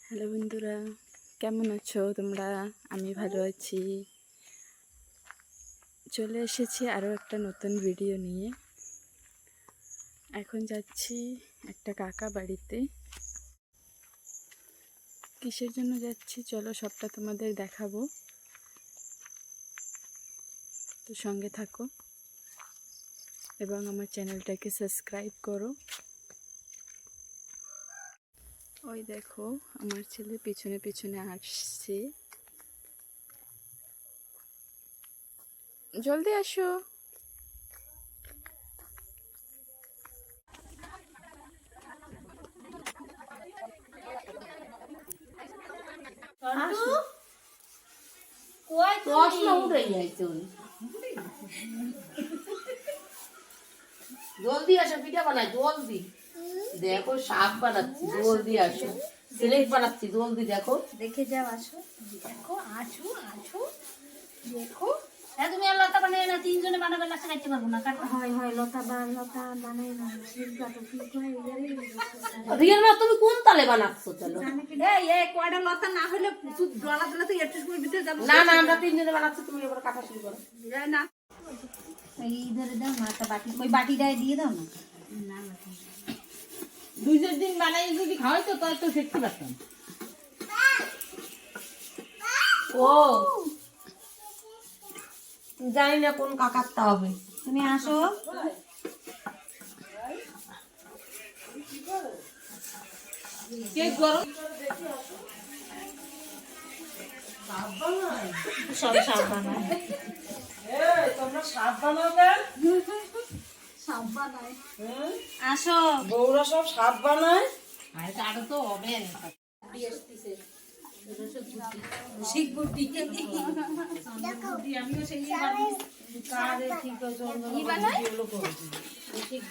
Hello বন্ধুরা, কেমন আছো তোমরা? আমি ভালো আছি। চলে এসেছি আরও একটা নতুন ভিডিও নিয়ে। এখন যাচ্ছি একটা কাকা বাড়িতে। কিসের জন্য যাচ্ছি চলো সবটা তোমাদের দেখাবো, তো সঙ্গে থাকো এবং আমার চ্যানেলটাকে সাবস্ক্রাইব করো। ওই দেখো আমার ছেলে পিছনে পিছনে আসছে, জলদি আসো। জলদি আসো, পিঠা বানাই জলদি। দেখো শাক বানাচ্ছি, জলদি আসো। সিলেট বানাচ্ছি, জলদি দেখো। দেখে যাও, আসো দেখো, আসো আসো দেখো। হ্যাঁ, তুমি আর লতা বানাই না, তিনজনে বানাবে না, খাইতে পারবো না। কাটা হয় হয় লতা বানাই না, শিল্পা তো ঠিক হয়। রিয়ার মা, তুমি কোন তালে বানাচ্ছো? চলো। এই কয়টা লতা না হলে ডলা ডলা তো একটু সময় ভিতরে যাবো। না না, আমরা তিনজনে বানাচ্ছি, তুমি এবার কাটা শুরু করো। না এই ধরে দাও না, একটা বাটি, ওই বাটিটায় দিয়ে দাও না। না দুই চার দিন বানাই যদি খাওয়াই তো তাই তো শিখতে পারতাম। ও জানি না কোন কাকারটা হবে। তুমি আসো। কেক গরম সব সাপ বানায়। তোমরা সাপ বানাবে? সাপ বানায়। আসো বউরা সব সাপ বানায়। আরো তো হবে আমিও সেই কারে ঠিক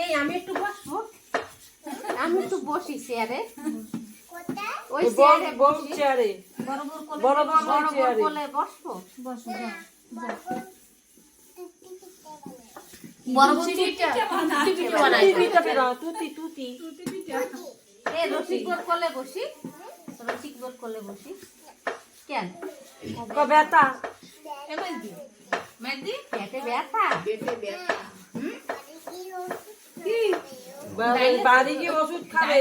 এই আমি একটু বসবো, আমি একটু বসি চেয়ারে। ওই বড় চেয়ারে বড় কোলে বসবো। বসো বড় রসিকবোর কোলে বসি, রসিকবোর কোলে বসি। কেন ব্যথা? পেটে ব্যথা? বাড়ি গিয়ে ওষুধ খাবে।